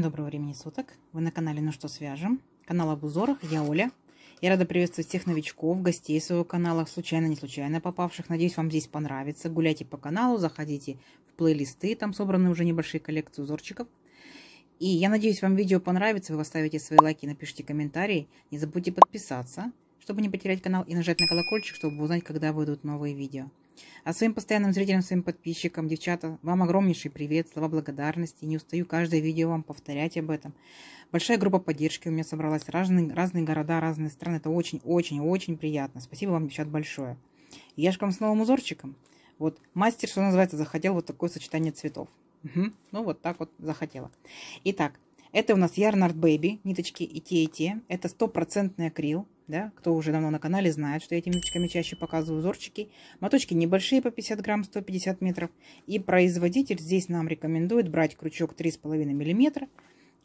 Всем доброго времени суток. Вы на канале Ну что свяжем. Канал об узорах. Я Оля. Я рада приветствовать всех новичков, гостей своего канала, случайно, не случайно попавших. Надеюсь, вам здесь понравится. Гуляйте по каналу, заходите в плейлисты. Там собраны уже небольшие коллекции узорчиков. И я надеюсь, вам видео понравится. Вы оставите свои лайки, напишите комментарии. Не забудьте подписаться, чтобы не потерять канал, и нажать на колокольчик, чтобы узнать, когда выйдут новые видео. А своим постоянным зрителям, своим подписчикам, девчата, вам огромнейший привет, слова благодарности. Не устаю каждое видео вам повторять об этом. Большая группа поддержки у меня собралась. Разные города, разные страны. Это очень-очень-очень приятно. Спасибо вам, девчат, большое. Я же к вам с новым узорчиком. Вот мастер, что называется, захотел вот такое сочетание цветов. Угу. Ну, вот так вот захотела. Итак, это у нас Yarn Art Baby. Ниточки и те. Это 100% акрил. Да? Кто уже давно на канале знает, что я этими ниточками чаще показываю узорчики. Моточки небольшие по 50 грамм, 150 метров. И производитель здесь нам рекомендует брать крючок 3,5 миллиметра.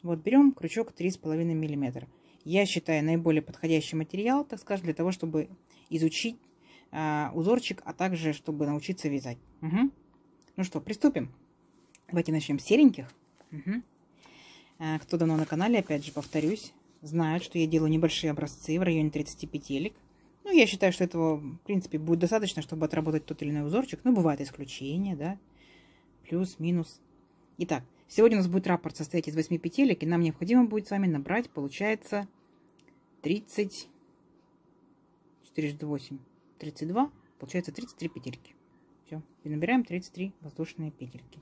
Вот берем крючок 3,5 миллиметра. Я считаю наиболее подходящий материал, так скажем, для того, чтобы изучить узорчик, а также чтобы научиться вязать. Угу. Ну что, приступим. Давайте начнем с сереньких. Угу. Кто давно на канале, опять же повторюсь, знают, что я делаю небольшие образцы в районе 30 петелек. Ну, я считаю, что этого, в принципе, будет достаточно, чтобы отработать тот или иной узорчик. Но бывают исключения, да, плюс-минус. Итак, сегодня у нас будет раппорт состоять из 8 петелек, и нам необходимо будет с вами набрать, получается, 30, 4 8, 32, получается 33 петельки. Все, и набираем 33 воздушные петельки.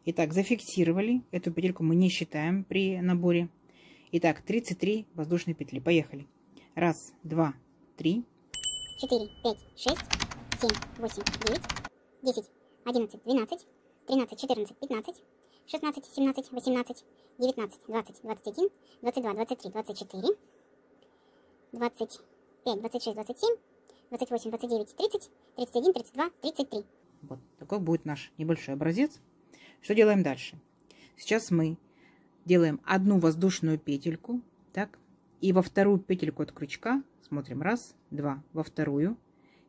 Итак, зафиксировали. Эту петельку мы не считаем при наборе. Итак, 33 воздушные петли. Поехали. 1, 2, 3. 4, 5, 6, 7, 8, 9, 10, 11, 12, 13, 14, 15, 16, 17, 18, 19, 20, 21, 22, 23, 24, 25, 26, 27, 28, 29, 30, 31, 32, 33. Вот такой будет наш небольшой образец. Что делаем дальше? Сейчас мы делаем одну воздушную петельку, так, и во вторую петельку от крючка, смотрим, 1, 2, во вторую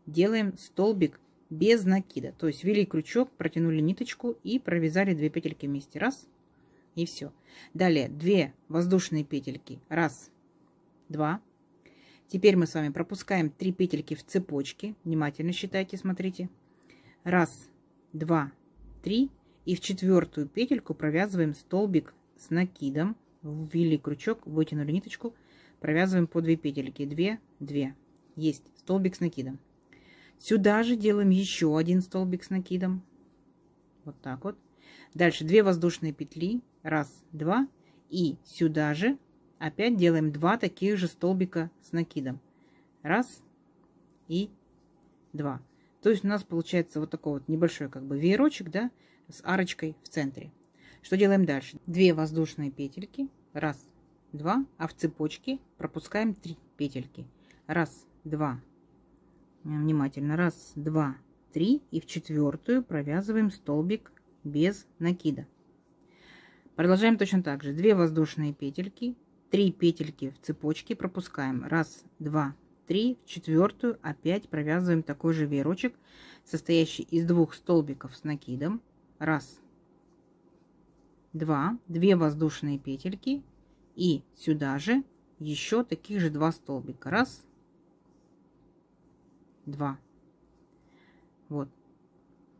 делаем столбик без накида, то есть ввели крючок, протянули ниточку и провязали 2 петельки вместе, 1, и все. Далее 2 воздушные петельки, 1, 2. Теперь мы с вами пропускаем 3 петельки в цепочке, внимательно считайте, смотрите, 1, 2, 3, и в четвертую петельку провязываем столбик с накидом, ввели крючок, вытянули ниточку, провязываем по 2 петельки, 2, 2, есть столбик с накидом. Сюда же делаем еще один столбик с накидом, вот так вот. Дальше 2 воздушные петли, 1, 2, и сюда же опять делаем 2 таких же столбика с накидом, 1 и 2. То есть у нас получается вот такой вот небольшой как бы веерочек, да, с арочкой в центре. Что делаем дальше? 2 воздушные петельки, 1, 2, а в цепочке пропускаем 3 петельки, 1, 2, внимательно, 1, 2, 3, и в четвертую провязываем столбик без накида. Продолжаем точно так же. 2 воздушные петельки, 3 петельки в цепочке пропускаем, 1, 2, 3, в четвертую опять провязываем такой же веерочек, состоящий из 2 столбиков с накидом, 1, 2, 2 воздушные петельки, и сюда же еще таких же 2 столбика, 1, 2. Вот,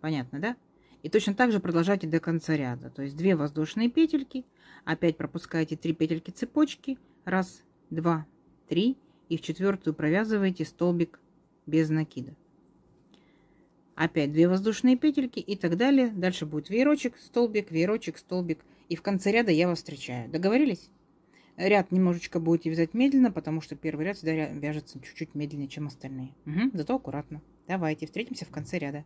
понятно, да? И точно так же продолжайте до конца ряда, то есть 2 воздушные петельки, опять пропускаете 3 петельки цепочки, 1, 2, 3, и в четвертую провязываете столбик без накида. Опять 2 воздушные петельки и так далее. Дальше будет веерочек, столбик, и в конце ряда я вас встречаю. Договорились? Ряд немножечко будете вязать медленно, потому что первый ряд всегда вяжется чуть-чуть медленнее, чем остальные. Угу, зато аккуратно. Давайте встретимся в конце ряда.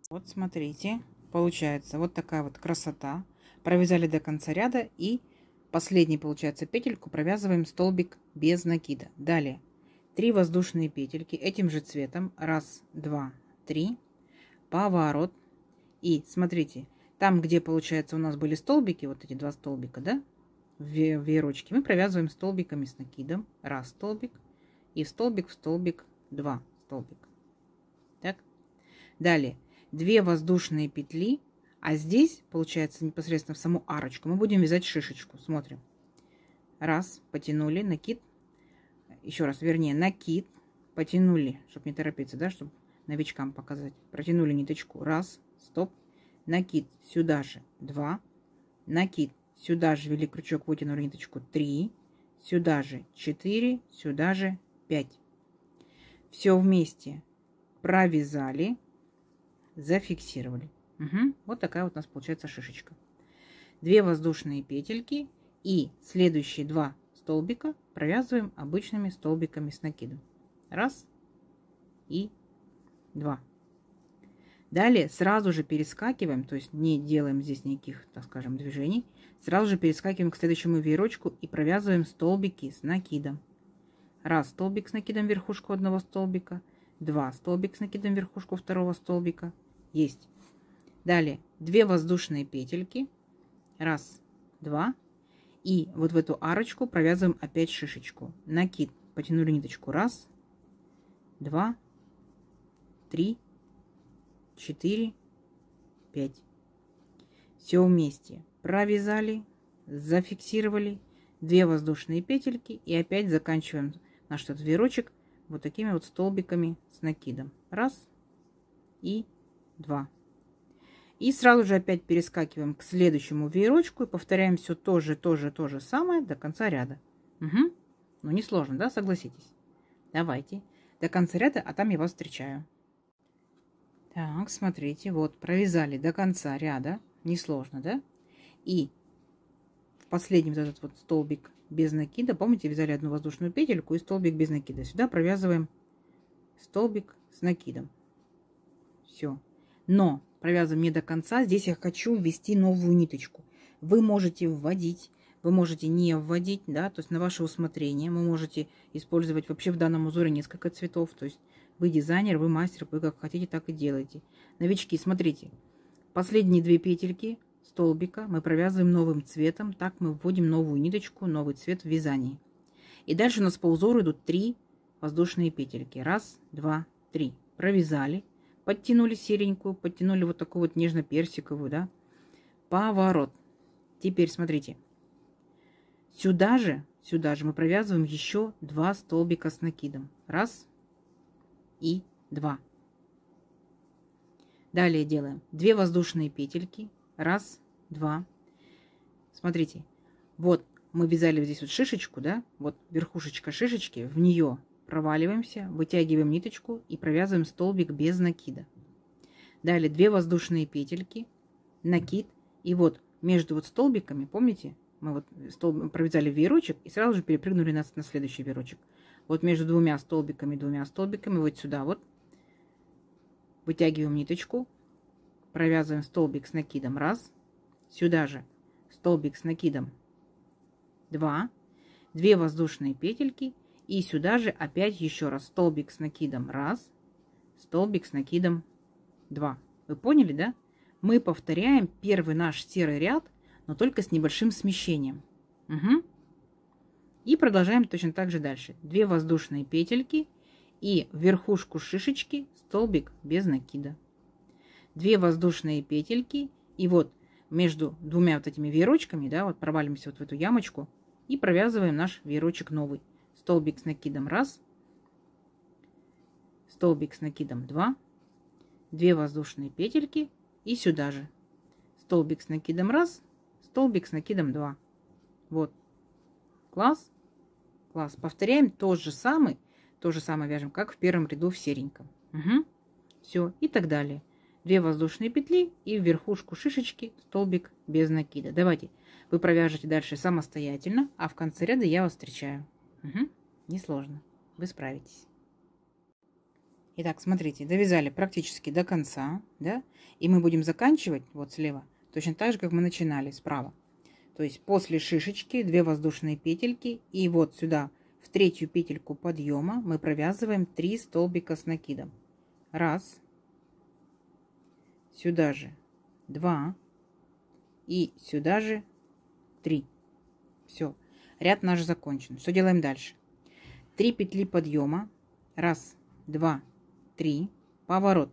Вот смотрите, получается вот такая вот красота. Провязали до конца ряда, и последний, получается, петельку провязываем столбик без накида. Далее 3 воздушные петельки этим же цветом, 1, 2, 3, поворот, и смотрите, там, где, получается, у нас были столбики, вот эти 2 столбика, да, в веерочке, мы провязываем столбиками с накидом, 1 столбик, и в столбик 2 столбика. Так, далее 2 воздушные петли, А здесь, получается, непосредственно в саму арочку мы будем вязать шишечку. Смотрим. Раз, потянули, накид. Еще раз, вернее, накид. Потянули, чтобы не торопиться, да, чтобы новичкам показать. Протянули ниточку. Раз, стоп. Накид сюда же 2. Накид сюда же ввели крючок, вытянули ниточку 3. Сюда же 4. Сюда же 5. Все вместе провязали, зафиксировали. Угу. Вот такая вот у нас получается шишечка. 2 воздушные петельки и следующие 2 столбика провязываем обычными столбиками с накидом. Раз и 2. Далее сразу же перескакиваем, то есть не делаем здесь никаких, так скажем, движений. Сразу же перескакиваем к следующему веерочку и провязываем столбики с накидом. Раз столбик с накидом верхушку одного столбика, 2 столбик с накидом верхушку второго столбика. Есть. Далее 2 воздушные петельки. Раз, 2. И вот в эту арочку провязываем опять шишечку. Накид. Потянули ниточку. Раз, 2, 3, 4, 5. Все вместе провязали, зафиксировали. 2 воздушные петельки. И опять заканчиваем наш этот веерочек вот такими вот столбиками с накидом. Раз и 2. И сразу же опять перескакиваем к следующему веерочку и повторяем все то же самое до конца ряда. Угу. Ну, не сложно, да, согласитесь? Давайте до конца ряда, а там я вас встречаю. Так, смотрите, вот провязали до конца ряда, несложно, да? И в последний вот этот вот столбик без накида, помните, вязали одну воздушную петельку и столбик без накида. Сюда провязываем столбик с накидом. Все. Но провязываем не до конца. Здесь я хочу ввести новую ниточку. Вы можете вводить, вы можете не вводить, да, то есть на ваше усмотрение. Вы можете использовать вообще в данном узоре несколько цветов. То есть вы дизайнер, вы мастер, вы как хотите, так и делаете. Новички, смотрите, последние 2 петельки столбика мы провязываем новым цветом. Так мы вводим новую ниточку, новый цвет в вязании. И дальше у нас по узору идут 3 воздушные петельки. Раз, 2, 3. Провязали. Подтянули серенькую, подтянули вот такую вот нежно-персиковую, да. Поворот. Теперь смотрите. Сюда же мы провязываем еще 2 столбика с накидом. Раз и 2. Далее делаем 2 воздушные петельки. Раз, 2. Смотрите. Вот мы вязали здесь вот шишечку, да. Вот верхушечка шишечки. В нее проваливаемся, вытягиваем ниточку и провязываем столбик без накида. Далее 2 воздушные петельки, накид. И вот между вот столбиками, помните, мы вот провязали веерочек и сразу же перепрыгнули на следующий веерочек. Вот между двумя столбиками, вот сюда вот вытягиваем ниточку, провязываем столбик с накидом. Раз. Сюда же столбик с накидом. 2. 2 воздушные петельки. И сюда же опять еще раз столбик с накидом. Раз. Столбик с накидом. 2. Вы поняли, да? Мы повторяем первый наш серый ряд, но только с небольшим смещением. Угу. И продолжаем точно так же дальше. 2 воздушные петельки и в верхушку шишечки столбик без накида. 2 воздушные петельки и вот между двумя вот этими веерочками, да, вот провалимся вот в эту ямочку и провязываем наш веерочек новый. Столбик с накидом. Раз. Столбик с накидом. 2. 2 воздушные петельки и сюда же столбик с накидом. Раз. Столбик с накидом. 2. Вот. Класс. Класс. Повторяем то же самое вяжем, как в первом ряду в сереньком. Угу. Все. И так далее. 2 воздушные петли и в верхушку шишечки столбик без накида. Давайте вы провяжете дальше самостоятельно, а в конце ряда я вас встречаю. Угу. Несложно. Вы справитесь. Итак, смотрите, довязали практически до конца, да? И мы будем заканчивать вот слева точно так же, как мы начинали справа. То есть после шишечки 2 воздушные петельки и вот сюда в 3-ю петельку подъема мы провязываем 3 столбика с накидом. Раз. Сюда же 2 и сюда же 3. Все, ряд наш закончен. Что делаем дальше? 3 петли подъема. Раз, 2, 3. Поворот.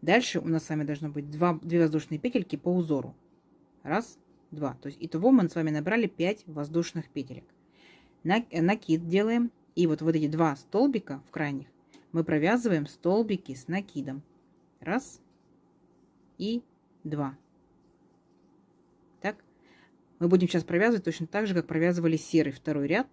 Дальше у нас с вами должно быть 2 воздушные петельки по узору. Раз, два. То есть итого мы с вами набрали 5 воздушных петелек. Накид делаем. И вот эти 2 столбика в крайних мы провязываем столбики с накидом. Раз и 2. Так. Мы будем сейчас провязывать точно так же, как провязывали серый второй ряд.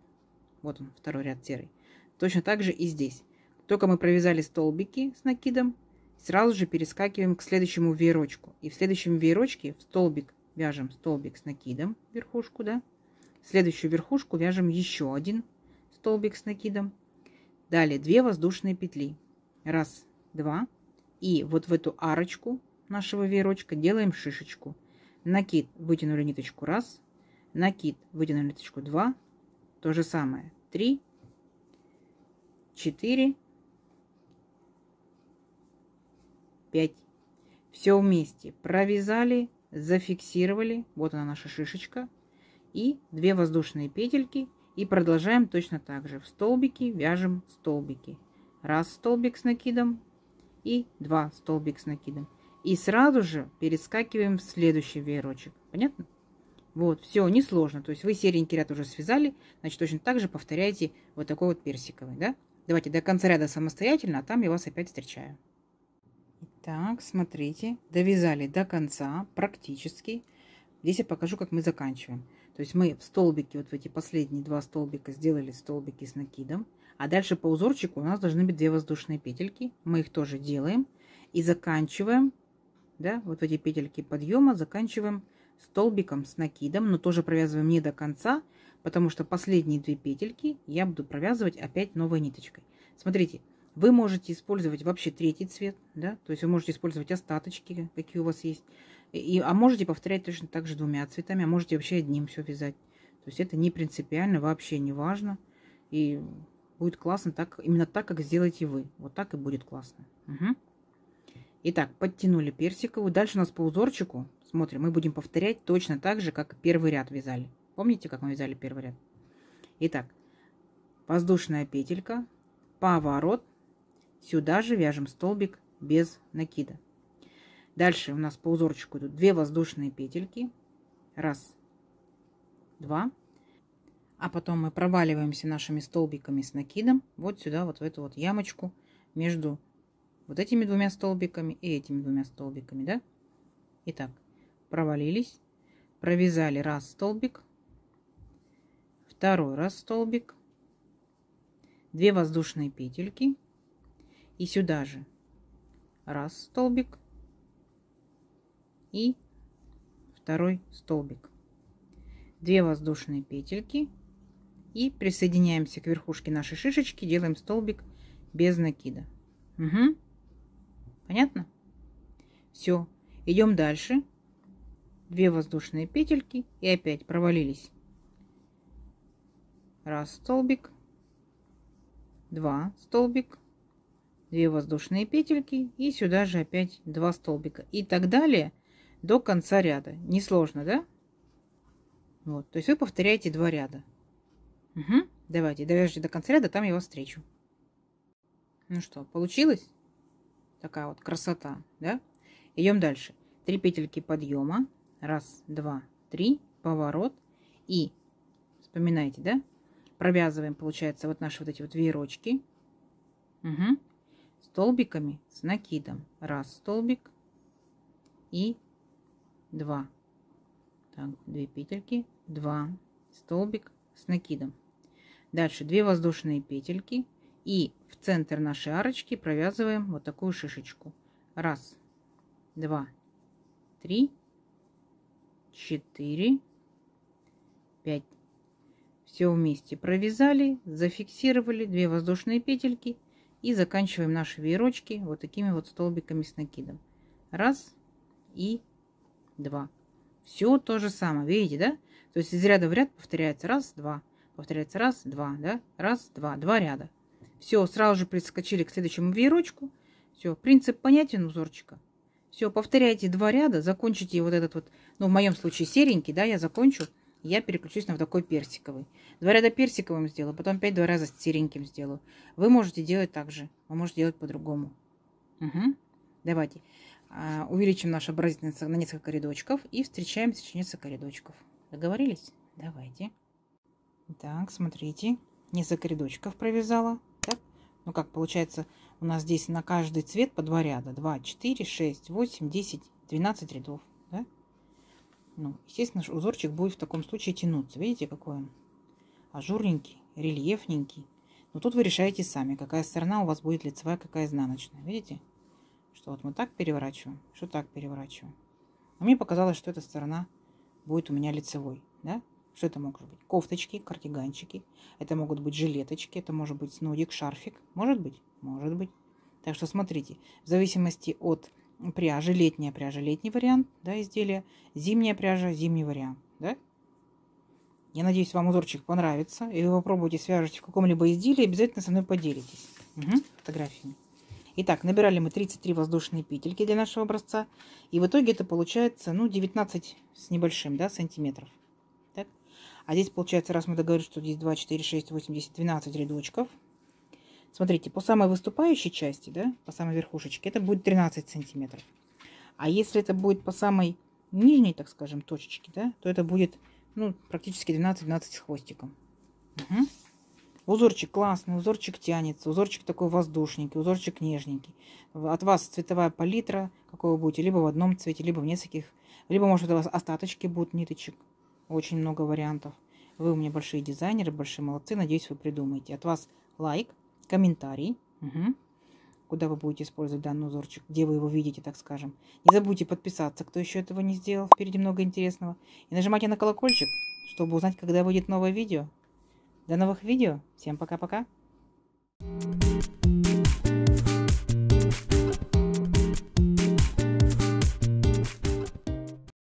Вот он, второй ряд серый. Точно так же и здесь. Только мы провязали столбики с накидом, сразу же перескакиваем к следующему веерочку. И в следующем веерочке в столбик вяжем столбик с накидом, верхушку, да. В следующую верхушку вяжем еще один столбик с накидом. Далее 2 воздушные петли. Раз, два. И вот в эту арочку нашего веерочка делаем шишечку. Накид, вытянули ниточку, раз. Накид, вытянули ниточку, 2. То же самое, 3, 4, 5. Все вместе провязали, зафиксировали. Вот она наша шишечка. И 2 воздушные петельки. И продолжаем точно так же. В столбики вяжем столбики. Раз столбик с накидом и 2 столбик с накидом. И сразу же перескакиваем в следующий веерочек. Понятно? Вот, все, несложно. То есть вы серенький ряд уже связали, значит, точно так же повторяйте вот такой вот персиковый, да? Давайте до конца ряда самостоятельно, а там я вас опять встречаю. Так, смотрите, довязали до конца практически. Здесь я покажу, как мы заканчиваем. То есть мы в столбике, вот в эти последние 2 столбика сделали столбики с накидом. А дальше по узорчику у нас должны быть 2 воздушные петельки. Мы их тоже делаем. И заканчиваем, да, вот эти петельки подъема заканчиваем столбиком с накидом. Но тоже провязываем не до конца, потому что последние 2 петельки я буду провязывать опять новой ниточкой. Смотрите, вы можете использовать вообще третий цвет, да, то есть вы можете использовать остаточки, какие у вас есть. А можете повторять точно так же 2 цветами, а можете вообще одним все вязать. То есть это не принципиально, вообще не важно. И будет классно так, именно так, как сделаете вы. Вот так и будет классно. Угу. Итак, подтянули персиковую. Дальше у нас по узорчику, смотрим, мы будем повторять точно так же, как первый ряд вязали. Помните, как мы вязали первый ряд? Итак, воздушная петелька, поворот. Сюда же вяжем столбик без накида. Дальше у нас по узорчику идут 2 воздушные петельки. Раз, два. А потом мы проваливаемся нашими столбиками с накидом вот сюда, вот в эту вот ямочку между вот этими 2 столбиками и этими 2 столбиками, да? Итак, провалились, провязали раз столбик, второй раз столбик, 2 воздушные петельки и сюда же раз столбик и второй столбик, 2 воздушные петельки и присоединяемся к верхушке нашей шишечки, делаем столбик без накида. Угу. Понятно? Все, идем дальше. 2 воздушные петельки и опять провалились. Раз столбик, 2 столбик, 2 воздушные петельки и сюда же опять 2 столбика и так далее до конца ряда. Несложно, да? Вот, то есть вы повторяете 2 ряда. Угу. Давайте довяжите до конца ряда, там я вас встречу. Ну что, получилось? Такая вот красота, да? Идем дальше. 3 петельки подъема. Раз, два, 3. Поворот. И вспоминайте, да? Провязываем, получается, вот наши вот эти вот веерочки. Угу. Столбиками с накидом. Раз столбик и 2. Так, 2 петельки, 2 столбик с накидом. Дальше 2 воздушные петельки и в центр нашей арочки провязываем вот такую шишечку. Раз, два, 3, 4, 5. Все вместе провязали, зафиксировали 2 воздушные петельки и заканчиваем наши веерочки вот такими вот столбиками с накидом. Раз и 2. Все то же самое, видите, да? То есть из ряда в ряд повторяется раз, два, повторяется раз, два, да? Раз, два, 2 ряда. Все, сразу же прискочили к следующему веерочку. Все, принцип понятен узорчика. Все, повторяйте 2 ряда, закончите вот этот вот, ну в моем случае серенький, да, я закончу. Я переключусь на вот такой персиковый. 2 ряда персиковым сделаю, потом опять 2 раза сереньким сделаю. Вы можете делать так же, вы можете делать по-другому. Угу. Давайте увеличим наш образец на несколько рядочков и встречаемся через несколько рядочков. Договорились? Давайте. Так, смотрите. Несколько рядочков провязала. Так? Ну как получается, у нас здесь на каждый цвет по 2 ряда. 2, 4, 6, 8, 10, 12 рядов. Да? Ну, естественно, узорчик будет в таком случае тянуться. Видите, какой он? Ажурненький, рельефненький. Но тут вы решаете сами, какая сторона у вас будет лицевая, какая изнаночная. Видите? Что вот мы так переворачиваем, что так переворачиваем. А мне показалось, что эта сторона будет у меня лицевой. Да? Что это могут быть? Кофточки, кардиганчики. Это могут быть жилеточки. Это может быть снудик, шарфик. Может быть? Может быть. Так что смотрите. В зависимости от пряжи. Летняя пряжа, летний вариант, да, изделия. Зимняя пряжа, зимний вариант. Да? Я надеюсь, вам узорчик понравится. И вы попробуйте свяжете в каком-либо изделии. Обязательно со мной поделитесь. Фотографиями. Итак, набирали мы 33 воздушные петельки для нашего образца. И в итоге это получается, ну, 19 с небольшим, да, сантиметров. Так. А здесь получается, раз мы договорились, что здесь 2, 4, 6, 8, 10, 12 рядочков. Смотрите, по самой выступающей части, да, по самой верхушечке, это будет 13 сантиметров. А если это будет по самой нижней, так скажем, точечке, да, то это будет, ну, практически 12-12 с хвостиком. Узорчик классный, узорчик тянется, узорчик такой воздушненький, узорчик нежненький. От вас цветовая палитра, какой вы будете, либо в одном цвете, либо в нескольких, либо, может, у вас остаточки будут ниточек. Очень много вариантов. Вы у меня большие дизайнеры, большие молодцы, надеюсь, вы придумаете. От вас лайк, комментарий, куда вы будете использовать данный узорчик, где вы его видите, так скажем. Не забудьте подписаться, кто еще этого не сделал, впереди много интересного. И нажимайте на колокольчик, чтобы узнать, когда выйдет новое видео. До новых видео. Всем пока-пока.